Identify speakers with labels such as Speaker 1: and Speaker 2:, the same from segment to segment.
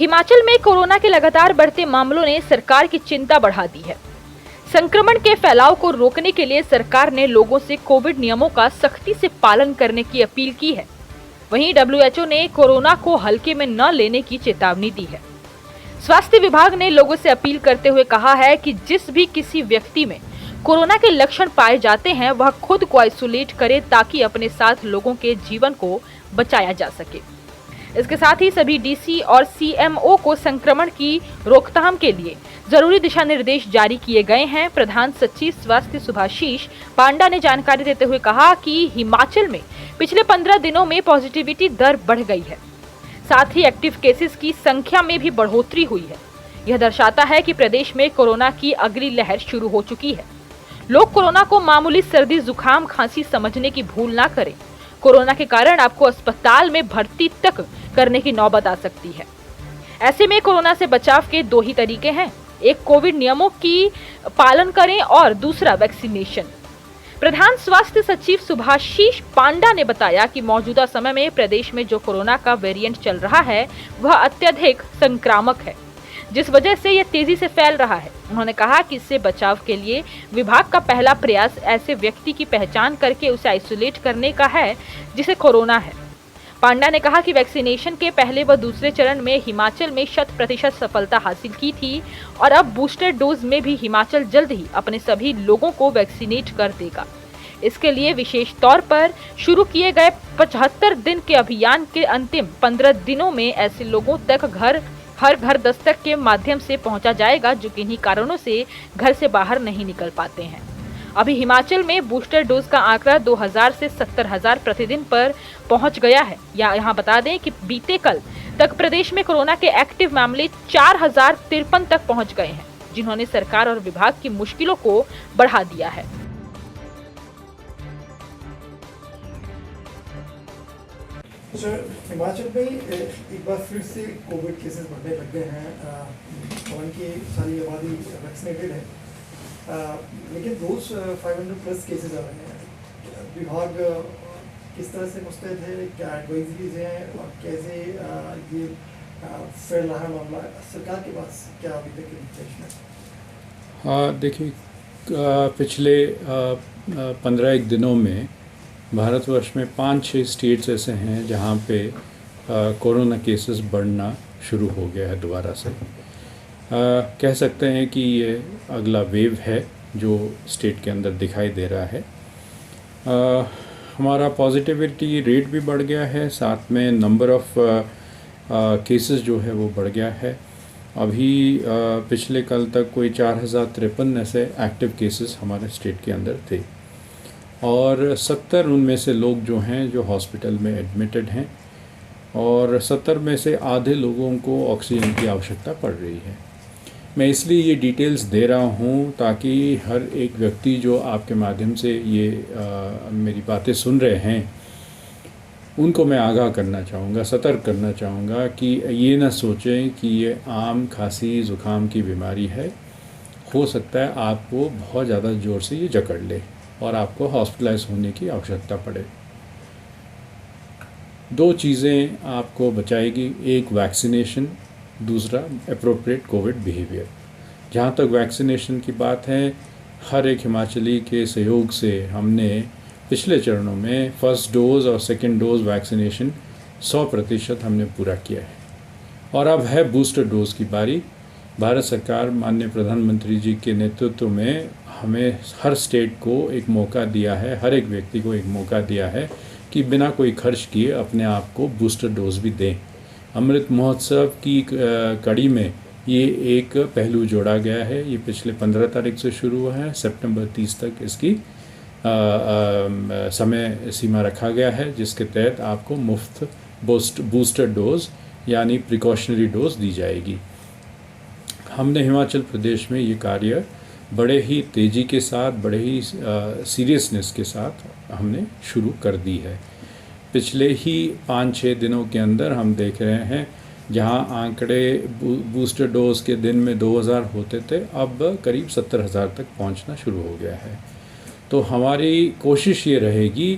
Speaker 1: हिमाचल में कोरोना के लगातार बढ़ते मामलों ने सरकार की चिंता बढ़ा दी है। संक्रमण के फैलाव को रोकने के लिए सरकार ने लोगों से कोविड नियमों का सख्ती से पालन करने की अपील की है। वहीं डब्ल्यूएचओ ने कोरोना को हल्के में न लेने की चेतावनी दी है। स्वास्थ्य विभाग ने लोगों से अपील करते हुए कहा है कि जिस भी किसी व्यक्ति में कोरोना के लक्षण पाए जाते हैं वह खुद को आइसोलेट करे ताकि अपने साथ लोगों के जीवन को बचाया जा सके। इसके साथ ही सभी डीसी और सीएमओ को संक्रमण की रोकथाम के लिए जरूरी दिशा निर्देश जारी किए गए हैं। प्रधान सचिव स्वास्थ्य सुभाशीष पांडा ने जानकारी देते हुए कहा कि हिमाचल में पिछले 15 दिनों में पॉजिटिविटी दर बढ़ गई है, साथ ही एक्टिव केसेस की संख्या में भी बढ़ोतरी हुई है। यह दर्शाता है कि प्रदेश में कोरोना की अगली लहर शुरू हो चुकी है। लोग कोरोना को मामूली सर्दी जुकाम खांसी समझने की भूल ना करें। कोरोना के कारण आपको अस्पताल में भर्ती तक करने की नौबत आ सकती है। ऐसे में कोरोना से बचाव के दो ही तरीके हैं, एक कोविड नियमों की पालन करें और दूसरा वैक्सीनेशन। प्रधान स्वास्थ्य सचिव सुभाशीष पांडा ने बताया कि मौजूदा समय में प्रदेश में जो कोरोना का वेरिएंट चल रहा है वह अत्यधिक संक्रामक है, जिस वजह से यह तेजी से फैल रहा है। उन्होंने कहा कि इससे बचाव के लिए विभाग का पहला प्रयास ऐसे व्यक्ति की पहचान करके उसे आइसोलेट करने का है जिसे कोरोना है। पांडा ने कहा कि वैक्सीनेशन के पहले व दूसरे चरण में हिमाचल में 100% सफलता हासिल की थी और अब बूस्टर डोज में भी हिमाचल जल्द ही अपने सभी लोगों को वैक्सीनेट कर देगा। इसके लिए विशेष तौर पर शुरू किए गए 75 दिन के अभियान के अंतिम 15 दिनों में ऐसे लोगों तक हर घर दस्तक के माध्यम से पहुंचा जाएगा जो किन्हीं कारणों से घर से बाहर नहीं निकल पाते हैं। अभी हिमाचल में बूस्टर डोज का आंकड़ा 2000 से 70,000 प्रतिदिन पर पहुंच गया है। यहाँ बता दें कि बीते कल तक प्रदेश में कोरोना के एक्टिव मामले 4053 तक पहुंच गए हैं, जिन्होंने सरकार और विभाग की मुश्किलों को बढ़ा दिया है।
Speaker 2: हिमाचल में एक बार फिर से कोविड केसेस बढ़ने लग गए हैं। उनकी सारी आबादी वैक्सीनेटेड है, लेकिन रोज 500 प्लस केसेस आ रहे हैं। विभाग किस तरह से मुस्तैद है, क्या एडवाइजरीज हैं और कैसे ये फैल रहा है मामला, सरकार के पास क्या अभी तक इन्फॉर्मेशन है?
Speaker 3: हाँ, देखिए, पिछले 15 दिनों में भारतवर्ष में 5-6 स्टेट्स ऐसे हैं जहाँ पे कोरोना केसेस बढ़ना शुरू हो गया है दोबारा से। कह सकते हैं कि ये अगला वेव है जो स्टेट के अंदर दिखाई दे रहा है। हमारा पॉजिटिविटी रेट भी बढ़ गया है, साथ में नंबर ऑफ़ केसेस जो है वो बढ़ गया है। अभी पिछले कल तक कोई 4053 ऐसे एक्टिव केसेस हमारे स्टेट के अंदर थे और 70 उनमें से लोग जो हैं जो हॉस्पिटल में एडमिटेड हैं और 70 में से आधे लोगों को ऑक्सीजन की आवश्यकता पड़ रही है। मैं इसलिए ये डिटेल्स दे रहा हूँ ताकि हर एक व्यक्ति जो आपके माध्यम से ये मेरी बातें सुन रहे हैं उनको मैं आगाह करना चाहूँगा, सतर्क करना चाहूँगा कि ये ना सोचें कि ये आम खांसी ज़ुकाम की बीमारी है। हो सकता है आपको बहुत ज़्यादा ज़ोर से ये जकड़ ले और आपको हॉस्पिटलाइज होने की आवश्यकता पड़े। दो चीज़ें आपको बचाएगी, एक वैक्सीनेशन, दूसरा एप्रोप्रिएट कोविड बिहेवियर। जहाँ तक वैक्सीनेशन की बात है, हर एक हिमाचली के सहयोग से हमने पिछले चरणों में फर्स्ट डोज़ और सेकंड डोज़ वैक्सीनेशन 100% हमने पूरा किया है और अब है बूस्टर डोज़ की बारी। भारत सरकार माननीय प्रधानमंत्री जी के नेतृत्व में हमें हर स्टेट को एक मौका दिया है, हर एक व्यक्ति को एक मौका दिया है कि बिना कोई खर्च किए अपने आप को बूस्टर डोज भी दें। अमृत महोत्सव की कड़ी में ये एक पहलू जोड़ा गया है। ये पिछले 15 तारीख से शुरू हुआ है, सितंबर 30 तक इसकी समय सीमा रखा गया है, जिसके तहत आपको मुफ्त बूस्टर डोज यानी प्रिकॉशनरी डोज दी जाएगी। हमने हिमाचल प्रदेश में ये कार्य बड़े ही तेज़ी के साथ, बड़े ही सीरियसनेस के साथ हमने शुरू कर दी है। पिछले ही 5-6 दिनों के अंदर हम देख रहे हैं जहां आंकड़े बूस्टर डोज के दिन में 2000 होते थे, अब करीब 70,000 तक पहुंचना शुरू हो गया है। तो हमारी कोशिश ये रहेगी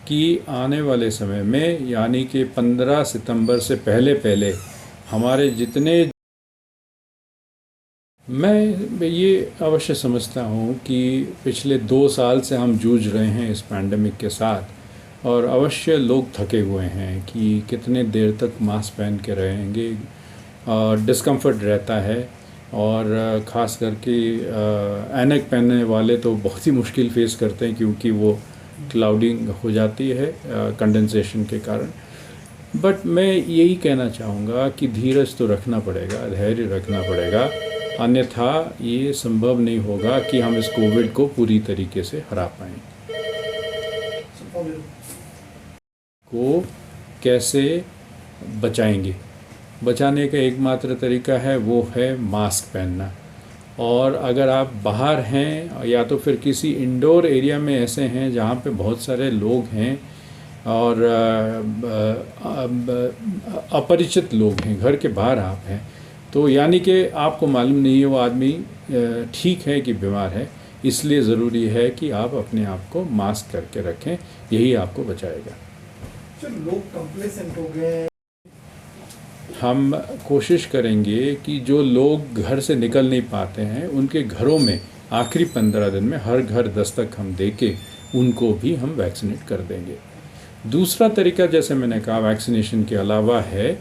Speaker 3: कि आने वाले समय में यानी कि 15 सितंबर से पहले हमारे जितने, मैं ये अवश्य समझता हूँ कि पिछले 2 साल से हम जूझ रहे हैं इस पैंडमिक के साथ, और अवश्य लोग थके हुए हैं कि कितने देर तक मास्क पहन के रहेंगे, और डिस्कम्फर्ट रहता है। और ख़ास करके ऐनक पहनने वाले तो बहुत ही मुश्किल फेस करते हैं, क्योंकि वो क्लाउडिंग हो जाती है कंडेंसेशन के कारण। बट मैं यही कहना चाहूँगा कि धीरज तो रखना पड़ेगा, धैर्य रखना पड़ेगा, अन्यथा ये संभव नहीं होगा कि हम इस कोविड को पूरी तरीके से हरा पाएँ। को कैसे बचाएंगे? बचाने का एकमात्र तरीका है, वो है मास्क पहनना। और अगर आप बाहर हैं या तो फिर किसी इंडोर एरिया में ऐसे हैं जहाँ पे बहुत सारे लोग हैं और अपरिचित लोग हैं, घर के बाहर आप हैं, तो यानी कि आपको मालूम नहीं है वो आदमी ठीक है कि बीमार है, इसलिए ज़रूरी है कि आप अपने आप को मास्क करके रखें, यही आपको बचाएगा।
Speaker 2: लोग कंप्लेसेंट हो गए।
Speaker 3: हम कोशिश करेंगे कि जो लोग घर से निकल नहीं पाते हैं उनके घरों में आखिरी 15 दिन में हर घर दस्तक हम देके उनको भी हम वैक्सीनेट कर देंगे। दूसरा तरीका, जैसे मैंने कहा, वैक्सीनेशन के अलावा है,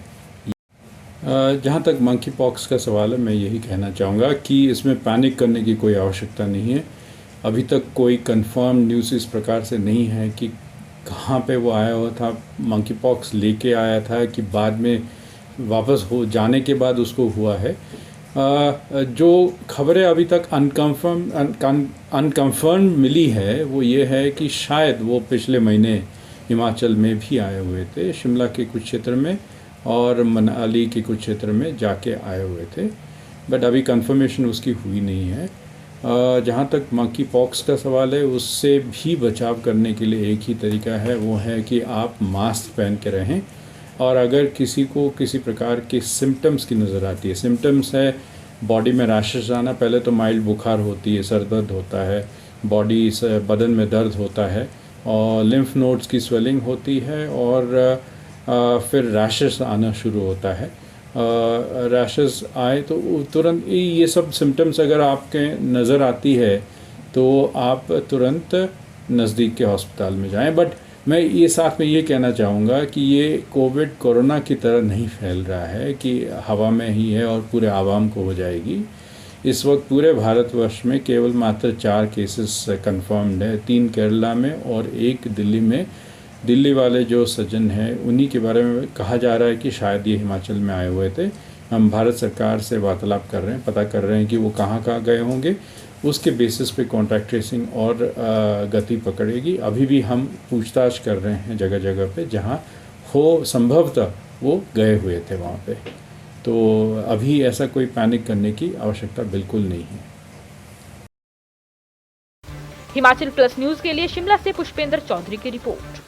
Speaker 3: जहाँ तक मंकी पॉक्स का सवाल है, मैं यही कहना चाहूँगा कि इसमें पैनिक करने की कोई आवश्यकता नहीं है। अभी तक कोई कंफर्म न्यूज़ इस प्रकार से नहीं है कि कहाँ पे वो आया हुआ था, मंकी पॉक्स लेके आया था कि बाद में वापस हो जाने के बाद उसको हुआ है। जो खबरें अभी तक अनकन्फर्म मिली है वो ये है कि शायद वो पिछले महीने हिमाचल में भी आए हुए थे, शिमला के कुछ क्षेत्र में और मनाली के कुछ क्षेत्र में जाके आए हुए थे, बट अभी कंफर्मेशन उसकी हुई नहीं है। जहाँ तक मंकी पॉक्स का सवाल है, उससे भी बचाव करने के लिए एक ही तरीका है, वो है कि आप मास्क पहन के रहें। और अगर किसी को किसी प्रकार के सिम्टम्स की नज़र आती है, सिम्टम्स है बॉडी में रैशेस आना, पहले तो माइल्ड बुखार होती है, सर दर्द होता है, बॉडी से बदन में दर्द होता है और लिम्फ नोड्स की स्वेलिंग होती है, और फिर रैशेस आना शुरू होता है। रैशेस आए तो तुरंत ये सब सिम्टम्स अगर आपके नज़र आती है तो आप तुरंत नज़दीक के हॉस्पिटल में जाएं। बट मैं ये साथ में ये कहना चाहूँगा कि ये कोविड कोरोना की तरह नहीं फैल रहा है कि हवा में ही है और पूरे आवाम को हो जाएगी। इस वक्त पूरे भारतवर्ष में केवल मात्र 4 केसेस कंफर्म्ड है, 3 केरला में और 1 दिल्ली में। दिल्ली वाले जो सज्जन हैं उन्हीं के बारे में कहा जा रहा है कि शायद ये हिमाचल में आए हुए थे। हम भारत सरकार से वार्तालाप कर रहे हैं, पता कर रहे हैं कि वो कहाँ गए होंगे, उसके बेसिस पे कॉन्टैक्ट ट्रेसिंग और गति पकड़ेगी। अभी भी हम पूछताछ कर रहे हैं जगह जगह पे जहाँ हो संभवतः वो गए हुए थे वहाँ पे। तो अभी ऐसा कोई पैनिक करने की आवश्यकता बिल्कुल नहीं है।
Speaker 1: हिमाचल प्लस न्यूज के लिए शिमला से पुष्पेंद्र चौधरी की रिपोर्ट।